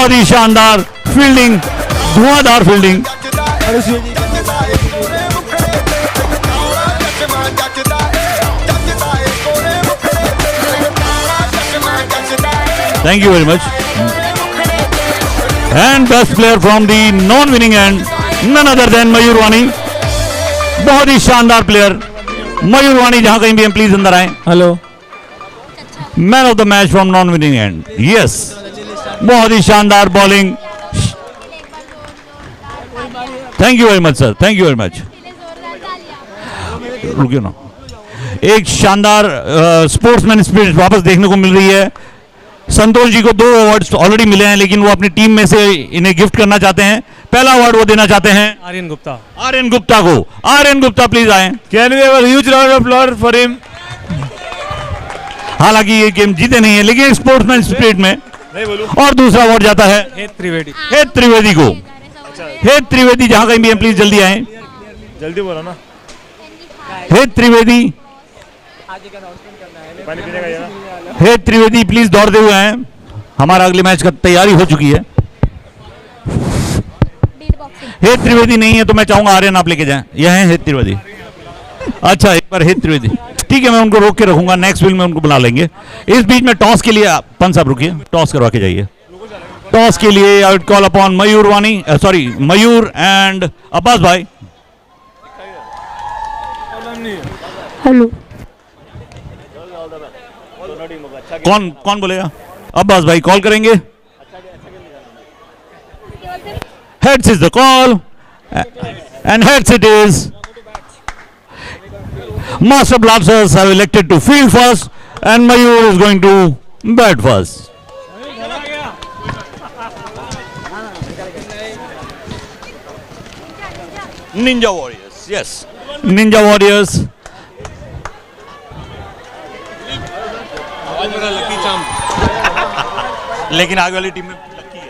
बहुत ही शानदार fielding, Dhuandhar fielding. Thank you very much. And best player from the non-winning end, none other than मयूर वानी। बहुत ही शानदार player मयूर वानी, जहां कहीं भी हम प्लीज अंदर आए। Hello, man of the match from non-winning and. Yes, बहुत ही शानदार bowling. Thank you very much sir, thank you very much. रुकिए ना, एक शानदार स्पोर्ट्समैन स्पिरिट वापस देखने को मिल रही है। संतोष जी को 2 अवार्ड्स ऑलरेडी मिले हैं, लेकिन वो अपनी टीम में से इन्हें गिफ्ट करना चाहते हैं। पहला अवार्ड वो देना चाहते हैं आर्यन गुप्ता। आर्यन गुप्ता को। आर्यन गुप्ता प्लीज आए। Can we have a huge round of applause for him. हालांकि ये गेम जीते नहीं है, लेकिन स्पोर्ट्समैन स्पिरिट में नहीं बोलूं। और दूसरा अवार्ड जाता है हेत त्रिवेदी। हेत त्रिवेदी को। हेत त्रिवेदी, जहां कहीं भी हैं प्लीज जल्दी आए। जल्दी बोलो ना। हेत त्रिवेदी, पानी पीने का ये ना। हेत त्रिवेदी प्लीज दौड़ते हुए आए। हमारा अगले मैच का तैयारी हो चुकी है। हेत त्रिवेदी नहीं है तो मैं चाहूंगा आर्यन आप लेके जाएं। यह है हेत त्रिवेदी। अच्छा, एक बार हेत त्रिवेदी, ठीक है, मैं उनको रोक के रखूंगा, नेक्स्ट विल में उनको बुला लेंगे। इस बीच में टॉस के लिए पंच साहब रुकिए, टॉस करवा के जाइए। टॉस के लिए आई वुड कॉल अपॉन मयूर वानी, सॉरी मयूर एंड अब्बास भाई। हेलो, कौन कौन बोलेगा? अब्बास भाई कॉल करेंगे। Heads is the call and heads it is. Master Blasters have elected to field first and Mayur is going to bat first. Ninja Warriors, yes, Ninja Warriors. लेकिन आगे वाली team में लकी है।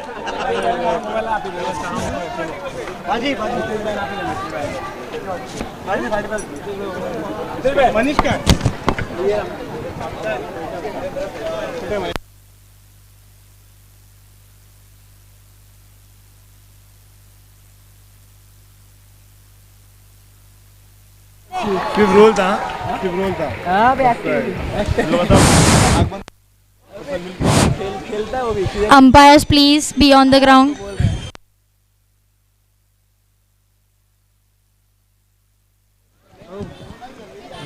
मनीष का रोल था, role था। umpires please be on the ground.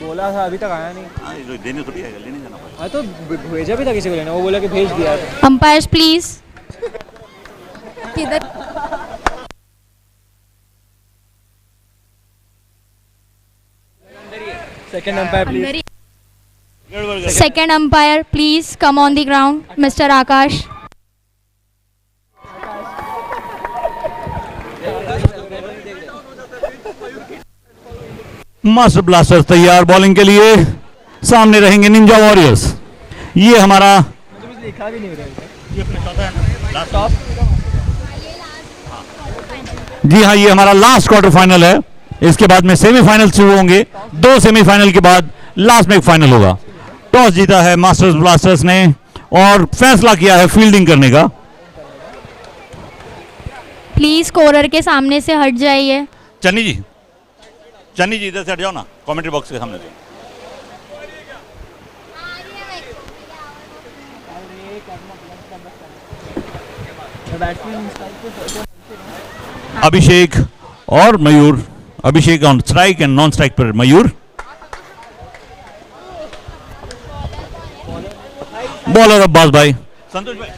बोला था, अभी तक आया नहीं। देने थोड़ी आएगा, लेने जाना पड़ेगा। तो भेजा भी था किसी को लेने, वो बोला कि भेज दिया। umpires please. किधर? Second umpire please. Second umpire please come on the ground, Mr. Akash. Master blasters तैयार बॉलिंग के लिए। सामने रहेंगे निंजा वॉरियर्स। ये हमारा लिखा भी नहीं रहा। जी हाँ, ये हमारा लास्ट क्वार्टर फाइनल है। इसके बाद में सेमीफाइनल शुरू होंगे। 2 सेमीफाइनल के बाद लास्ट में एक फाइनल होगा। टॉस जीता है मास्टर्स ब्लास्टर्स ने और फैसला किया है फील्डिंग करने का। प्लीज स्कोरर के सामने से हट जाइए। चन्नी जी, चन्नी जी इधर से हट जाओ ना, कमेंट्री बॉक्स के सामने से। अभिषेक और Mayur. Abhishek on strike and non strike पर मयूर। बॉलर अब्बास भाई। संतोष भाई,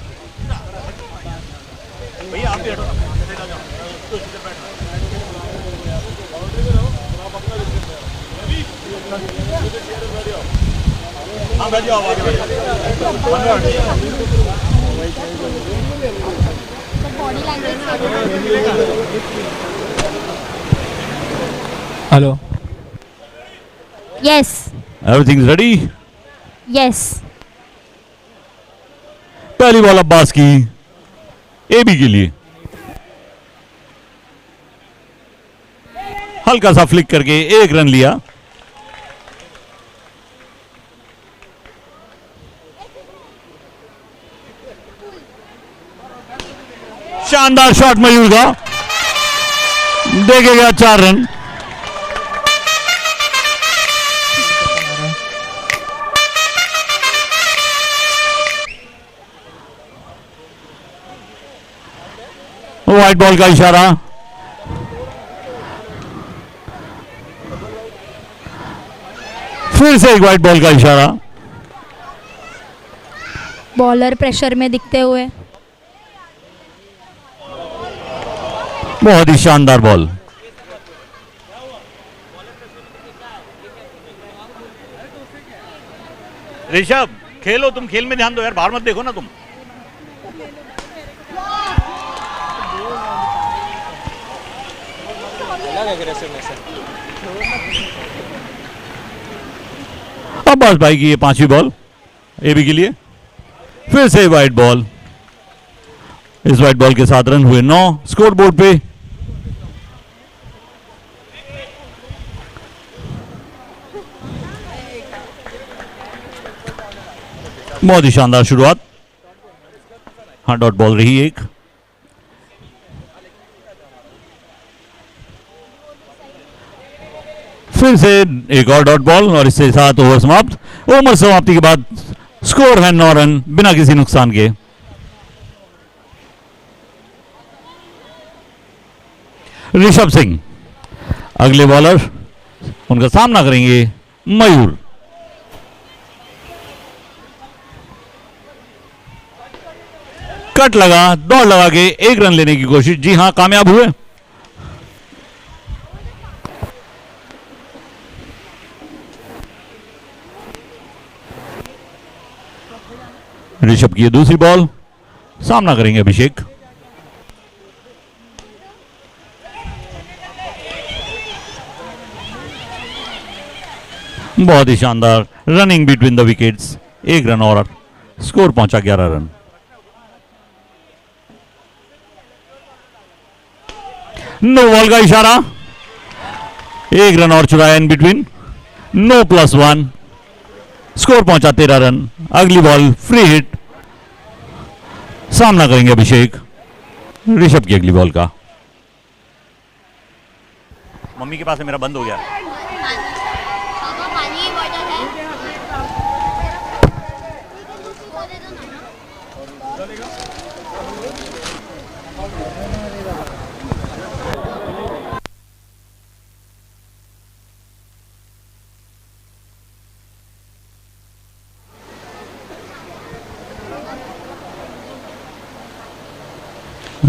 भैया आप भी हटो। हाँ बैठ जाओ, आगे बैठ hello. Yes. Everything is ready. Yes. पहली बॉल अब्बास की, एबी के लिए। हल्का सा फ्लिक करके 1 रन लिया। शानदार शॉट मयूर का, देखेगा 4 रन। व्हाइट बॉल का इशारा। फिर से एक व्हाइट बॉल का इशारा। बॉलर प्रेशर में दिखते हुए। बहुत ही शानदार बॉल। ऋषभ, खेलो, तुम खेल में ध्यान दो यार, बाहर मत देखो ना तुम। अब्बास भाई की ये 5वीं बॉल एबी के लिए। फिर से वाइट बॉल। इस वाइट बॉल के 7 रन हुए 9 स्कोर बोर्ड पे। बहुत ही शानदार शुरुआत। हाँ, डॉट बॉल रही एक। फिर से एक और डॉट बॉल और इससे 7 ओवर समाप्त। ओवर समाप्ति के बाद स्कोर है 9 रन बिना किसी नुकसान के। ऋषभ सिंह अगले बॉलर, उनका सामना करेंगे मयूर। कट लगा, दौड़ लगा के 1 रन लेने की कोशिश। जी हां, कामयाब हुए। ऋषभ की दूसरी बॉल, सामना करेंगे अभिषेक। बहुत ही शानदार running between the wickets. 1 run और स्कोर पहुंचा 11 रन। नो बॉल का इशारा। 1 रन और चुराया इन बिटवीन। नो +1 स्कोर पहुंचा 13 रन। अगली बॉल फ्री हिट, सामना करेंगे अभिषेक ऋषभ की अगली बॉल का। मम्मी के पास है, मेरा बंद हो गया।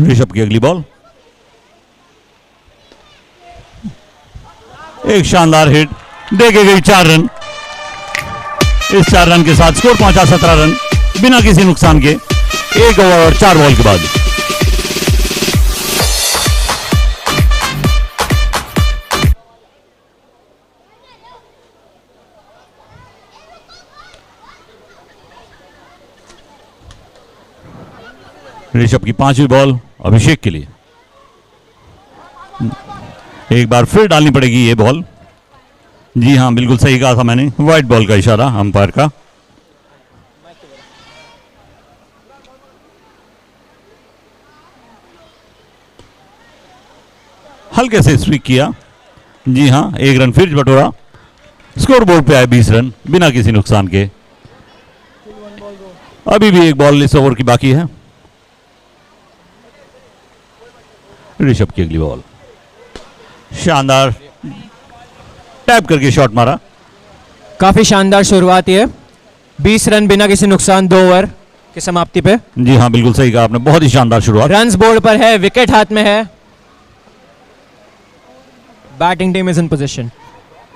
ऋषभ की अगली बॉल, एक शानदार हिट, देके गई 4 रन। इस 4 रन के साथ स्कोर पहुंचा 17 रन बिना किसी नुकसान के। 1 ओवर और 4 बॉल के बाद। ऋषभ की 5वीं बॉल अभिषेक के लिए। एक बार फिर डालनी पड़ेगी ये बॉल। जी हां, बिल्कुल सही कहा था मैंने। व्हाइट बॉल का इशारा अंपायर का। हल्के से स्वीक किया। जी हां, 1 रन फिर बटोरा। स्कोर बोर्ड पे आए 20 रन बिना किसी नुकसान के। अभी भी एक बॉल इस ओवर की बाकी है। ऋषभ की अगली बॉल, शानदार टैप करके शॉट मारा। काफी शानदार शुरुआत है। 20 रन बिना किसी नुकसान 2 ओवर की समाप्ति पे। जी हां, बिल्कुल सही कहा आपने। बहुत ही शानदार शुरुआत। रन्स बोर्ड पर है, विकेट हाथ में है। Batting team is in position.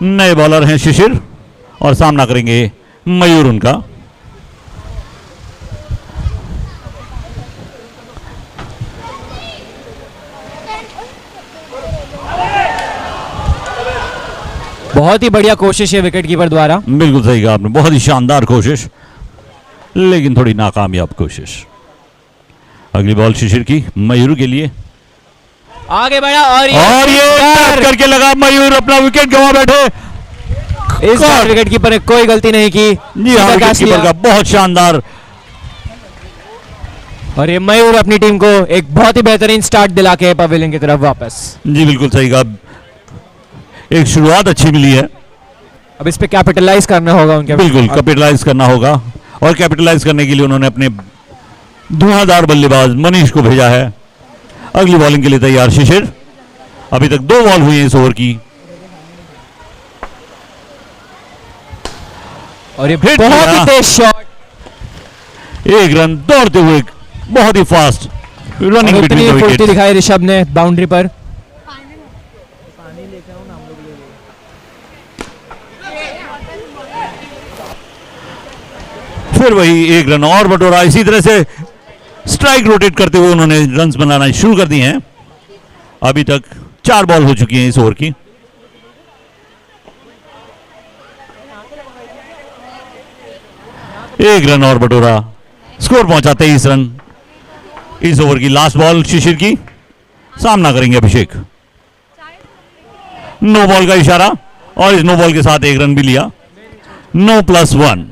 नए बॉलर हैं शिशिर और सामना करेंगे मयूर उनका। बहुत ही बढ़िया कोशिश है विकेट कीपर द्वारा। बिल्कुल सही कहा आपने, बहुत ही शानदार कोशिश, लेकिन थोड़ी नाकामयाब कोशिश। अगली बॉल शिशिर की मयूर के लिए। आगे बढ़ा और ये टैप करके लगा। मयूर अपना विकेट गंवा बैठे। इस बार विकेट कीपर ने कोई गलती नहीं की। जी हाँ, विकेट कीपर का बहुत शानदार। और ये मयूर अपनी टीम को एक बहुत ही बेहतरीन स्टार्ट दिला के पवेलियन की तरफ वापस। जी बिल्कुल सही कहा, एक शुरुआत अच्छी मिली है। अब इस पे कैपिटलाइज करना होगा उनके। बिल्कुल कैपिटलाइज करना होगा, और कैपिटलाइज करने के लिए उन्होंने अपने धुआंधार बल्लेबाज मनीष को भेजा है। अगली बॉलिंग के लिए तैयार शिशिर। अभी तक 2 बॉल हुई है इस ओवर की। और ये Hit बहुत ही किया। तेज शॉट, 1 रन दौड़ते हुए, बहुत ही फास्ट रनिंग इतनी बिटवीन द फुर्ती विकेट्स। दिखाई ऋषभ ने बाउंड्री पर। फिर वही 1 रन और बटोरा। इसी तरह से स्ट्राइक रोटेट करते हुए उन्होंने रन्स बनाना शुरू कर दिए हैं। अभी तक 4 बॉल हो चुकी हैं इस ओवर की। एक रन और बटोरा, स्कोर पहुंचा 23 रन। इस ओवर की लास्ट बॉल शिशिर की, सामना करेंगे अभिषेक। नो बॉल का इशारा, और इस नो बॉल के साथ 1 रन भी लिया। नो +1।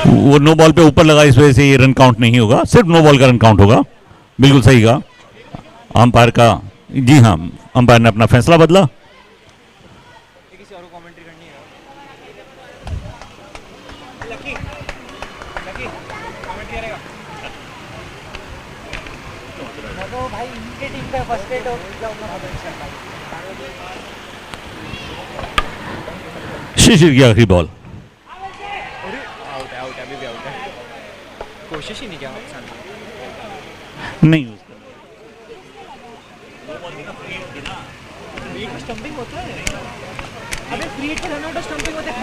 वो नो बॉल पे ऊपर लगा, इस वजह से ये रन काउंट नहीं होगा, सिर्फ नो बॉल का रन काउंट होगा। बिल्कुल सही कहा अंपायर का। जी हाँ, अंपायर ने अपना फैसला बदला। शिशिर की आखिरी बॉल। कोशिश ही नहीं किया नहीं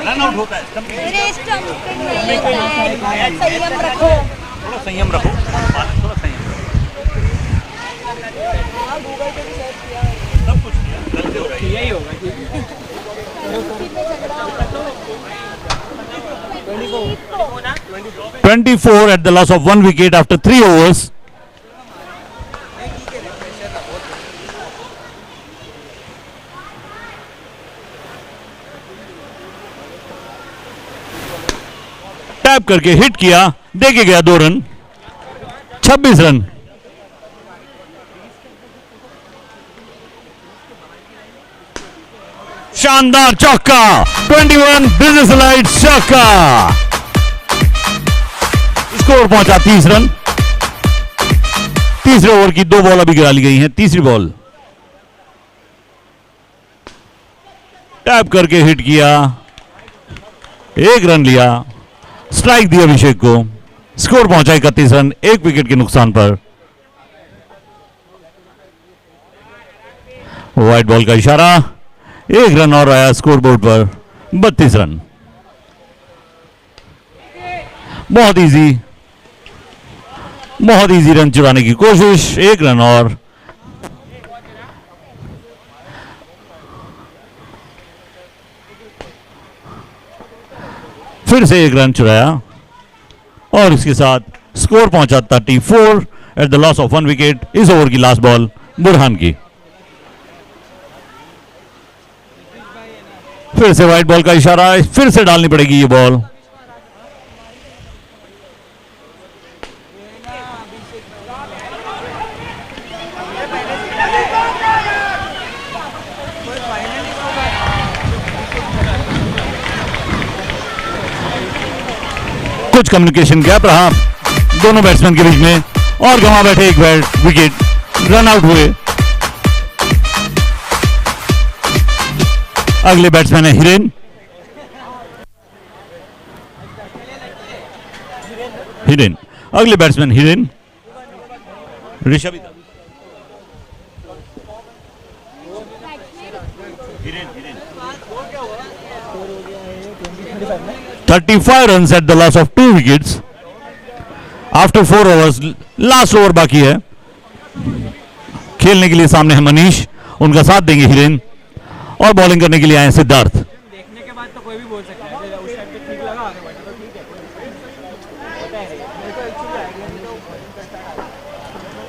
रन आउट होता है। संयम रखो। थोड़ा संयम रखो, थोड़ा संयम। सब कुछ गलती हो रही है। यही होगा कि 24 at the loss of 1 wicket after 3 overs. Tap करके हिट किया, देके गया 2 रन, 26 रन। शानदार चौका, 21 बिजनेस लाइट चौका। स्कोर पहुंचा 30 रन। तीसरे ओवर की 2 बॉल अभी गिरा ली गई हैं। तीसरी बॉल टैप करके हिट किया, 1 रन लिया, स्ट्राइक दी अभिषेक को। स्कोर पहुंचा 31 रन, 1 विकेट के नुकसान पर। व्हाइट बॉल का इशारा, 1 रन और आया स्कोर बोर्ड पर, 32 रन। बहुत इजी रन चुराने की कोशिश, 1 रन और। फिर से 1 रन चुराया, और इसके साथ स्कोर पहुंचा 34 eight the loss of 1 wicket. इस ओवर की लास्ट बॉल बुरहान की। फिर से व्हाइट बॉल का इशारा, फिर से डालनी पड़ेगी ये बॉल। कुछ कम्युनिकेशन गैप रहा दोनों बैट्समैन के बीच में, और गंवा बैठे 1 विकेट, रन आउट हुए। अगले बैट्समैन है हिरेन। अगले batsman Hiren. Rishabh 35 runs at the loss of 2 wickets after 4 overs. Last over बाकी है। खेलने के लिए सामने है मनीष, उनका साथ देंगे हिरेन, और बॉलिंग करने के लिए आए सिद्धार्थ।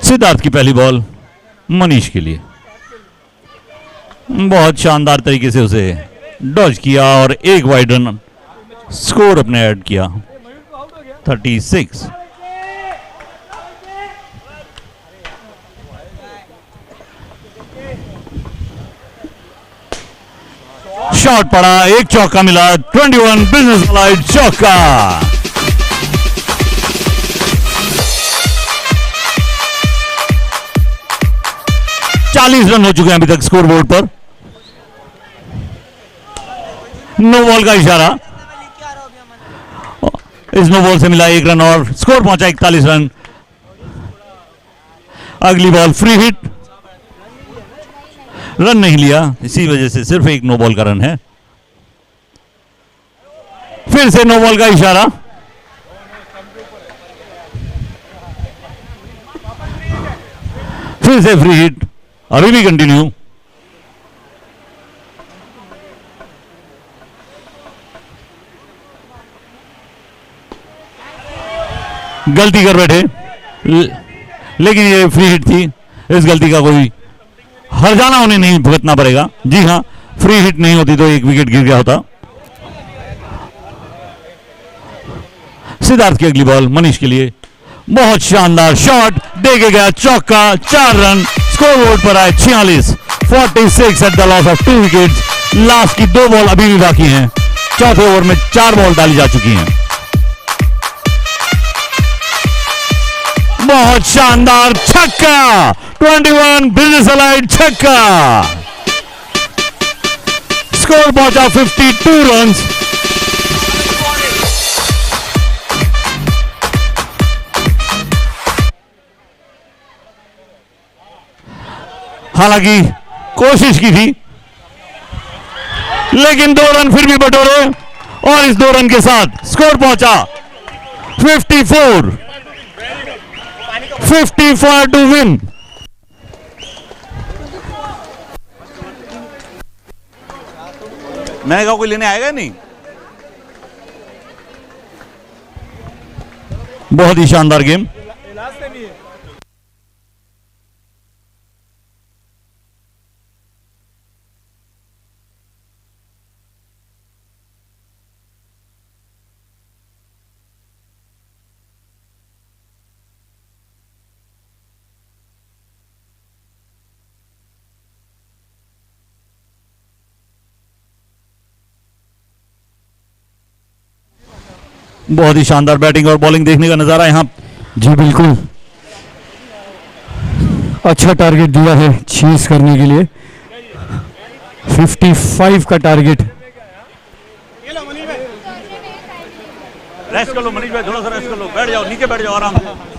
सिद्धार्थ की पहली बॉल मनीष के लिए, बहुत शानदार तरीके से उसे डॉज किया और एक वाइड रन स्कोर अपने ऐड किया 36। शॉट पड़ा, एक चौका मिला, 21 बिजनेस अलाइड चौका। चालीस रन हो चुके हैं अभी तक स्कोर बोर्ड पर। नो बॉल का इशारा, इस नो बॉल से मिला एक रन और स्कोर पहुंचा 41 रन। अगली बॉल फ्री हिट, रन नहीं लिया, इसी वजह से सिर्फ एक नो बॉल का रन है। फिर से नो बॉल का इशारा, फिर से फ्री हिट, अभी भी कंटिन्यू। गलती कर बैठे, लेकिन ये फ्री हिट थी, इस गलती का कोई हर्जाना उन्हें नहीं भुगतना पड़ेगा। जी हां, फ्री हिट नहीं होती तो एक विकेट गिर गया होता। सिद्धार्थ की अगली बॉल मनीष के लिए, बहुत शानदार शॉट, दे के गया चौका, 4 रन, स्कोर बोर्ड पर आए 46, 46 eight the loss of 2 wickets. Last की 2 बॉल अभी भी बाकी हैं, चौथे ओवर में 4 बॉल डाली जा चुकी हैं। बहुत शानदार छक्का, 21 बिजनेस अलाइड छक्का, स्कोर पहुंचा 52 रन। हालांकि कोशिश की थी, लेकिन 2 रन फिर भी बटोरे और इस 2 रन के साथ स्कोर पहुंचा 54, 54 टू विन। मैंने कहा कोई लेने आएगा नहीं। बहुत ही शानदार गेम। बहुत ही शानदार बैटिंग और बॉलिंग देखने का नजारा यहां। जी बिल्कुल, अच्छा टारगेट दिया है चीज करने के लिए, 55 का टारगेट। रेस्ट कर लो मनीष भाई, थोड़ा सा रेस्ट कर लो, बैठ जाओ, नीचे बैठ जाओ आराम से।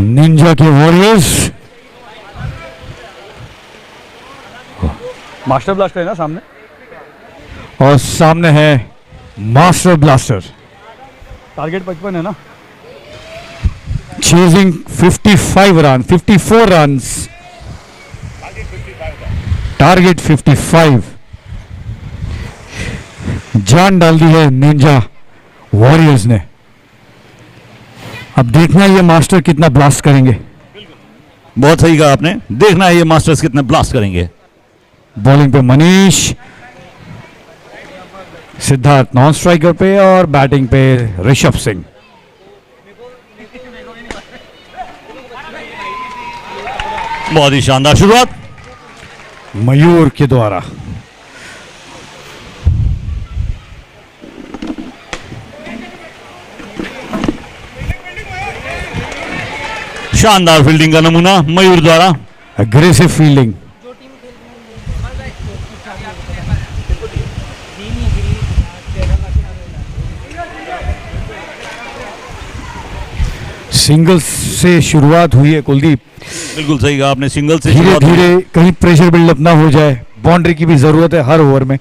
निंजा के वॉरियर्स। मास्टर ब्लास्टर है ना सामने। और सामने है मास्टर ब्लास्टर। टारगेट 55 है ना। Chasing 55 run, 54 runs, target 55। जान डाल दी है निंजा वॉरियर्स ने। अब देखना ये मास्टर कितना ब्लास्ट करेंगे। बहुत सही कहा आपने, देखना है ये मास्टर्स कितने ब्लास्ट करेंगे। बॉलिंग पे मनीष, सिद्धार्थ नॉन स्ट्राइकर पे और बैटिंग पे ऋषभ सिंह। बहुत ही शानदार शुरुआत मयूर के द्वारा। शानदार फील्डिंग का नमूना मयूर द्वारा। Aggressive fielding. सिंगल्स से शुरुआत हुई है कुलदीप। बिल्कुल सही कहा आपने, सिंगल से धीरे शुरुआत हुई। धीरे कहीं प्रेशर बिल्डअप ना हो जाए, बाउंड्री की भी जरूरत है हर ओवर में।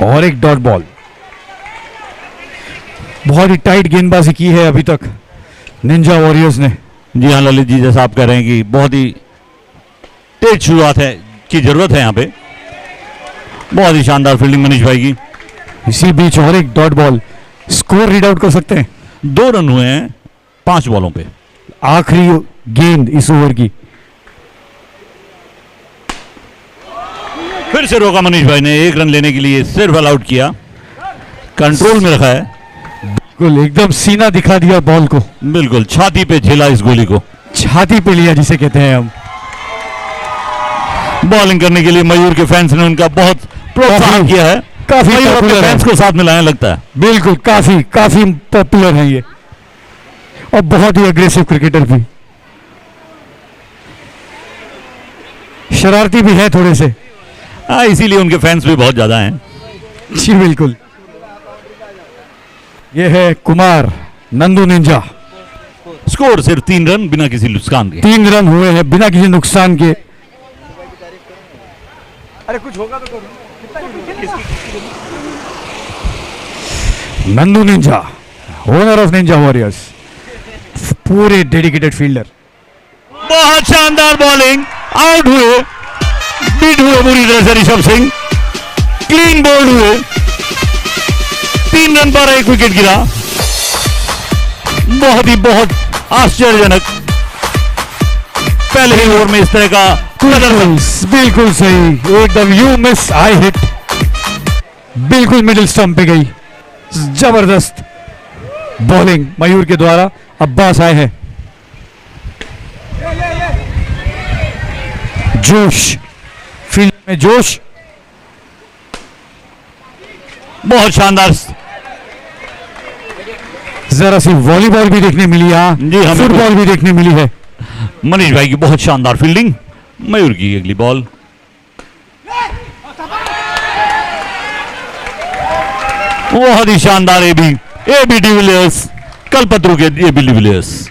और एक डॉट बॉल। बहुत ही टाइट गेंदबाजी की है अभी तक निंजा वॉरियर्स ने। जी हाँ ललित जी, जैसा आप कह रहे हैं कि बहुत ही तेज शुरुआत है की जरूरत है यहाँ पे। बहुत ही शानदार फील्डिंग मनीष भाई की। इसी बीच और एक dot ball. Score read out कर सकते हैं। 2 रन हुए हैं 5 बॉलों पे। आखिरी गेंद इस ओवर की। फिर से रोका मनीष भाई ने, 1 रन लेने के लिए सिर्फ अलाउट किया, कंट्रोल में रखा है। बिल्कुल एकदम सीना दिखा दिया बॉल को। बिल्कुल छाती पे झेला इस गोली को, छाती पे लिया जिसे कहते हैं हम। बॉलिंग करने के लिए मयूर के फैंस ने उनका बहुत प्रोत्साहन किया है। काफी मयूर अपने पॉपुलर फैंस है। को साथ मिलाया लगता है। बिल्कुल काफी काफी पॉपुलर है ये, और बहुत ही अग्रेसिव क्रिकेटर भी। शरारती भी है थोड़े से। हाँ, इसीलिए उनके फैंस भी बहुत ज्यादा हैं। जी बिल्कुल। ये है कुमार नंदू निंजा। स्कोर सिर्फ 3 रन बिना किसी नुकसान के। 3 रन हुए हैं बिना किसी नुकसान के। अरे कुछ होगा तो करो। Nandu Ninja, owner of Ninja warriors, पूरे डेडिकेटेड फील्डर। बहुत शानदार बॉलिंग, आउट हुए, बीट हुए पूरी तरह से ऋषभ सिंह, क्लीन बोल्ड हुए। 3 रन पर 1 विकेट गिरा। बहुत आश्चर्यजनक पहले ही ओवर में इस तरह का प्रदर्शन। बिल्कुल सही, एकदम यू मिस आई हिट, बिल्कुल मिडिल स्टंप पे गई। जबरदस्त बॉलिंग मयूर के द्वारा। अब्बास आए हैं। जोश, फील्ड में जोश। बहुत शानदार। जरा सी वॉलीबॉल भी देखने मिली, यहाँ जी हाँ, फुटबॉल भी देखने मिली है। मनीष भाई की बहुत शानदार फील्डिंग। मयूर की अगली बॉल। बहुत ही शानदार एबी डिविलियर्स, कलपत्रु के एबी डिविलियर्स।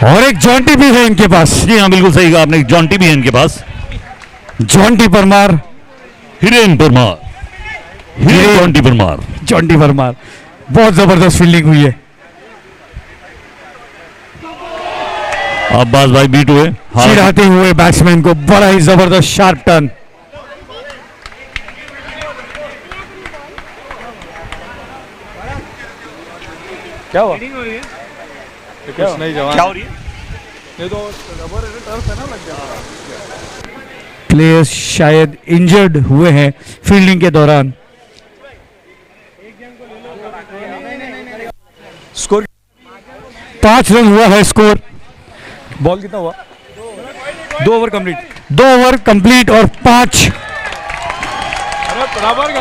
और एक जॉन्टी भी है इनके पास। जी हाँ, बिल्कुल सही कहा आपने, एक जॉन्टी भी है इनके पास। Jonty Parmar, Hiren Parmar, Hiren Jonty Parmar. Jonty Parmar. बहुत जबरदस्त फील्डिंग हुई है। अब्बास भाई बीट हुए। चिढ़ाते हुए बैट्समैन को, बड़ा ही जबरदस्त शार्प टर्न। क्या हुआ? कुछ नहीं जवान। क्या हो रही है? ये तो रबर है, टर्फ है ना, लग गया। प्लेयर्स शायद इंजर्ड हुए हैं फील्डिंग के दौरान। स्कोर 5 रन हुआ है स्कोर। बॉल कितना हुआ? 2 ओवर कंप्लीट। 2 ओवर कंप्लीट और 5।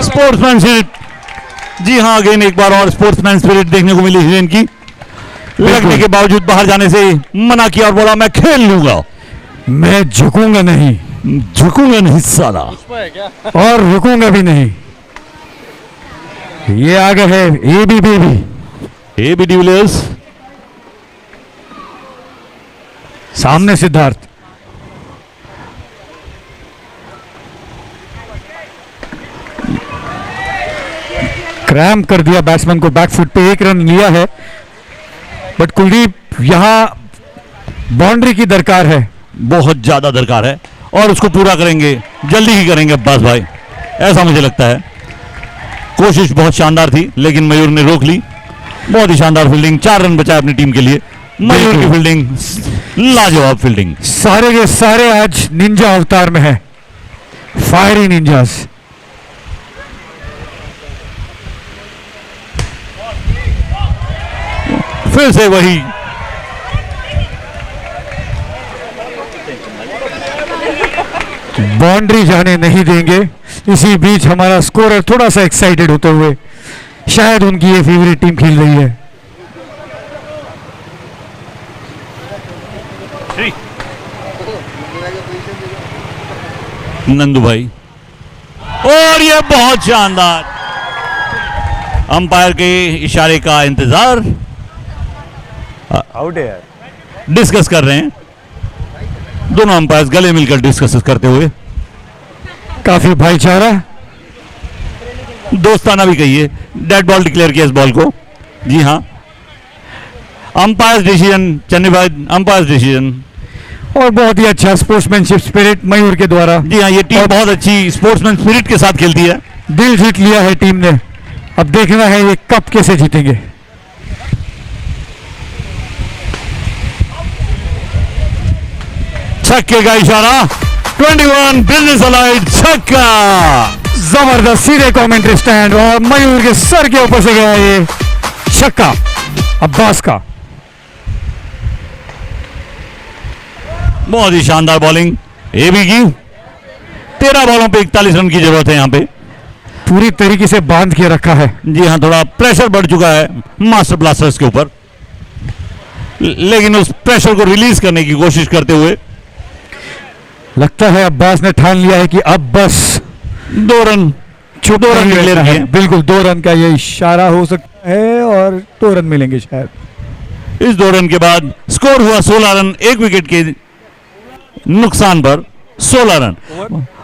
Sportsman spirit. जी हाँ, अगेन एक बार और स्पोर्ट्समैन स्पिरिट देखने को मिली हिरेन की। लगने के बावजूद बाहर जाने से मना किया और बोला मैं खेल लूंगा, मैं झुकूंगा नहीं। झुकूंगा नहीं साला। और रुकूंगा भी नहीं। ये आगे है ए बी डिविलियर्स, सामने सिद्धार्थ। क्रैम्प कर दिया बैट्समैन को, बैकफुट पे 1 रन लिया है, बट कुलदीप यहां बाउंड्री की दरकार है, बहुत ज्यादा दरकार है और उसको पूरा करेंगे, जल्दी ही करेंगे अब्बास भाई, ऐसा मुझे लगता है। कोशिश बहुत शानदार थी लेकिन मयूर ने रोक ली। बहुत ही शानदार फील्डिंग, 4 रन बचाए अपनी टीम के लिए। मयूर की फील्डिंग लाजवाब फील्डिंग। सारे के सारे आज निंजा अवतार में है, फायरी निंजास। फिर से वही बाउंड्री जाने नहीं देंगे। इसी बीच हमारा स्कोरर थोड़ा सा एक्साइटेड होते हुए, शायद उनकी ये फेवरेट टीम खेल रही है। नंदू भाई, और ये बहुत शानदार, अंपायर के इशारे का इंतजार, आउट है यार। डिस्कस कर रहे हैं दोनों अंपायर्स, गले मिलकर डिस्कस करते हुए। काफी भाईचारा, दोस्ताना भी कहिए। डेड बॉल डिक्लेयर किया इस बॉल को। जी हाँ, अंपायर्स डिसीजन, चन्नी भाई अंपायर्स डिसीजन। और बहुत ही अच्छा स्पोर्ट्समैनशिप स्पिरिट मयूर के द्वारा। जी हाँ, ये टीम बहुत अच्छी स्पोर्ट्समैन स्पिरिट के साथ खेलती है। दिल जीत लिया है टीम ने, अब देखना है ये कप कैसे जीतेंगे। छक्के का इशारा, 21 बिजनेस अलाइड छक्का। जबरदस्त सीधे कमेंट्री स्टैंड और मयूर के सर के ऊपर से गया ये छक्का अब्बास का। बहुत ही शानदार बॉलिंग एबी की। 13 बॉलों पे 41 रन की जरूरत है यहाँ पे। पूरी तरीके से बांध के रखा है। जी हाँ, थोड़ा प्रेशर बढ़ चुका है मास्टर ब्लास्टर्स के ऊपर, लेकिन उस प्रेशर को रिलीज करने की कोशिश करते हुए लगता है अब्बास ने ठान लिया है कि अब बस 2 रन डिक्लेयर है। किए। बिल्कुल 2 रन का ये इशारा हो सकता है और 2 रन मिलेंगे शायद। इस 2 रन के बाद स्कोर हुआ 16 रन, 1 विकेट के नुकसान पर 16 रन।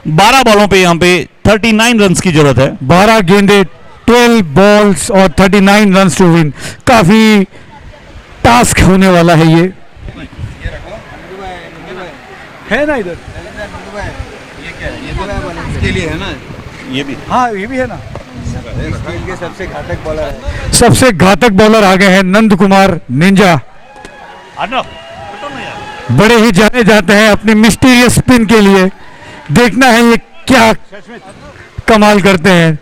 12 बॉलों पे यहाँ पे 39 रन की जरूरत है। 12 गेंदे, 12 बॉल्स और 39 रन टू विन। काफी टास्क होने वाला है ये। है ना इधर? इसके लिए है ना, ये भी हाँ ये भी है ना। इसके सबसे घातक बॉलर है। सबसे घातक बॉलर आ गए हैं नंद कुमार निंजा। बड़े ही जाने जाते हैं अपने मिस्टीरियस स्पिन के लिए। देखना है ये क्या कमाल करते हैं।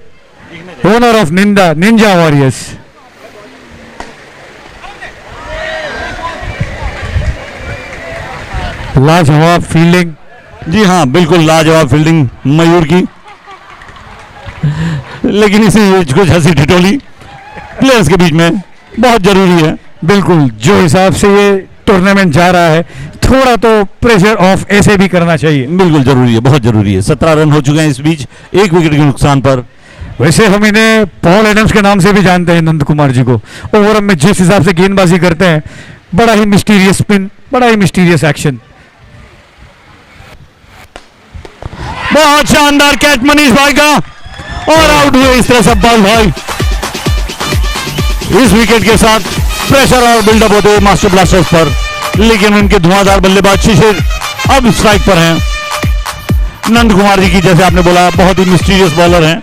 Owner of Ninja warriors. लाजवाब फील्डिंग। जी हाँ, बिल्कुल लाजवाब फील्डिंग मयूर की, लेकिन इसी कुछ हंसी ठिठोली प्लेयर्स के बीच में बहुत जरूरी है। बिल्कुल, जो हिसाब से ये टूर्नामेंट जा रहा है, थोड़ा तो प्रेशर ऑफ ऐसे भी करना चाहिए। बिल्कुल जरूरी है, बहुत जरूरी है। 17 रन हो चुके हैं इस बीच, 1 विकेट के नुकसान पर। वैसे हम इन्हें पॉल एडम्स के नाम से भी जानते हैं, नंद कुमार जी को। ओवर में जिस हिसाब से गेंदबाजी करते हैं, बड़ा ही मिस्टीरियस स्पिन, बड़ा ही मिस्टीरियस एक्शन। बहुत शानदार कैच मनीष भाई का, और आउट हुए इस तरह से अब्बास भाई। इस विकेट के साथ प्रेशर और बिल्डअप होते हुए मास्टर ब्लास्टर्स पर, लेकिन उनके धुआंधार बल्लेबाज शिशिर अब स्ट्राइक पर हैं। नंद कुमार जी की, जैसे आपने बोला, बहुत ही मिस्टीरियस बॉलर हैं।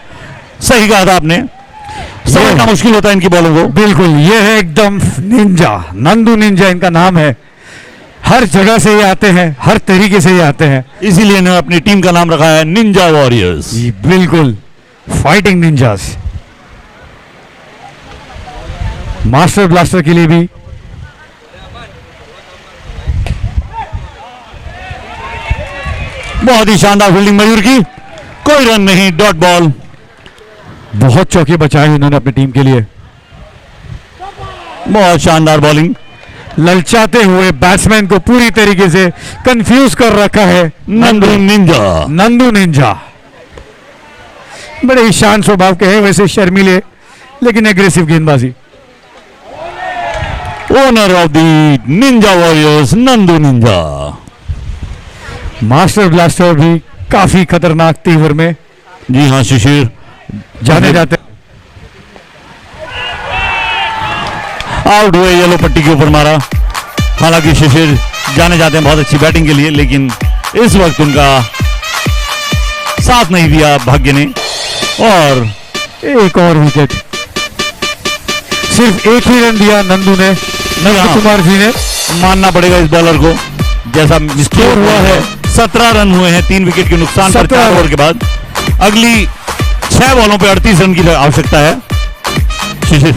सही कहा था आपने, समझना मुश्किल होता है इनकी बॉलिंग को। बिल्कुल, ये है एकदम निंजा, नंदू निंजा इनका नाम है। हर जगह से ये आते हैं, हर तरीके से ये आते हैं, इसीलिए इन्होंने अपनी टीम का नाम रखा है निंजा वॉरियर्स। बिल्कुल फाइटिंग निंजास। मास्टर ब्लास्टर के लिए भी बहुत ही शानदार फील्डिंग मयूर की, कोई रन नहीं, डॉट बॉल। बहुत चौके बचाए इन्होंने अपनी टीम के लिए। बहुत शानदार बॉलिंग, ललचाते हुए बैट्समैन को पूरी तरीके से कंफ्यूज कर रखा है नंदू निंजा। नंदू निंजा। बड़े ही शांत स्वभाव के हैं, वैसे शर्मीले लेकिन एग्रेसिव गेंदबाजी। Owner of the Ninja warriors Nandu Ninja. Master blaster भी काफी खतरनाक तीव्र में जी हाँ शिशिर जाने जाते। आउट हुए, येलो पट्टी के ऊपर मारा। हालांकि शिशिर जाने जाते हैं बहुत अच्छी बैटिंग के लिए, लेकिन इस वक्त उनका साथ नहीं दिया भाग्य ने और एक और विकेट। सिर्फ एक ही रन दिया नंदू ने, नंद कुमार जी ने। मानना पड़ेगा इस बॉलर को, जैसा स्कोर हुआ है 17 रन हुए हैं 3 विकेट के नुकसान पर 4 ओवर के बाद। अगली 6 बॉलों पे 38 रन की आवश्यकता है। शिशिर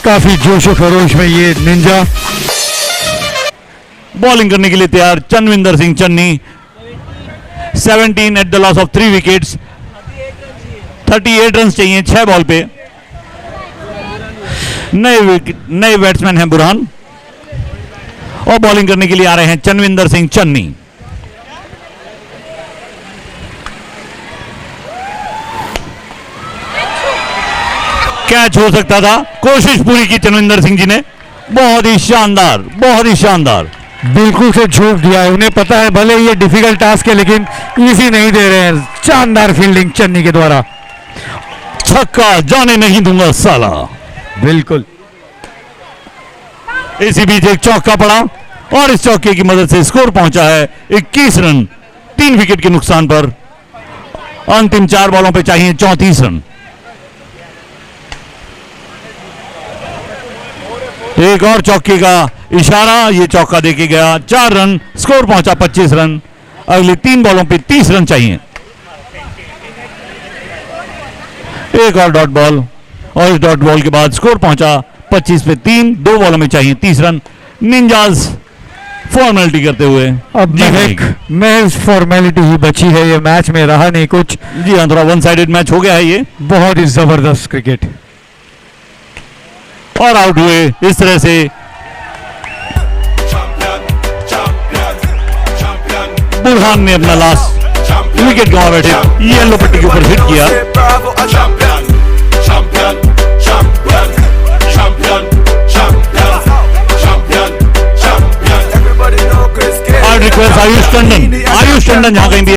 काफी जोशो खरोश में ये निंजा। बॉलिंग करने के लिए तैयार Chanvinder Singh Channi. 17 at the loss of 3 wickets. 38 run चाहिए 6 बॉल पे। नए बैट्समैन हैं बुरहान और बॉलिंग करने के लिए आ रहे हैं चनविंदर सिंह चन्नी। कैच हो सकता था, कोशिश पूरी की चनविंदर सिंह जी ने। बहुत ही शानदार, बहुत ही शानदार। बिल्कुल से झूठ दिया है, उन्हें पता है भले ये डिफिकल्ट टास्क है लेकिन इजी नहीं दे रहे हैं। शानदार फील्डिंग चन्नी के द्वारा। छक्का, जाने नहीं दूंगा साला। बिल्कुल। इसी बीच एक चौका पड़ा और इस चौके की मदद से स्कोर पहुंचा है 21 रन 3 विकेट के नुकसान पर। अंतिम 4 बॉलों पे चाहिए 34 रन। एक और चौके का इशारा, ये चौका देके गया। 4 रन, स्कोर पहुंचा 25 रन। अगली 3 बॉलों पे 30 रन चाहिए। एक और डॉट बॉल और इस डॉट बॉल के बाद स्कोर पहुंचा 25 पे 3। 2 बॉलों में चाहिए 30 रन। निंजाज फॉर्मेलिटी करते हुए अब महज फॉर्मेलिटी ही बची है, ये मैच में रहा नहीं कुछ। जी हाँ, थोड़ा वन साइडेड मैच हो गया है ये। बहुत ही जबरदस्त क्रिकेट। और आउट हुए इस तरह से। बुरहान ने अपना लास्ट विकेट गंवा बैठे येलो पट्टी के ऊपर हिट किया। रिक्वेस्ट आयुष टंडन जहां कहीं भी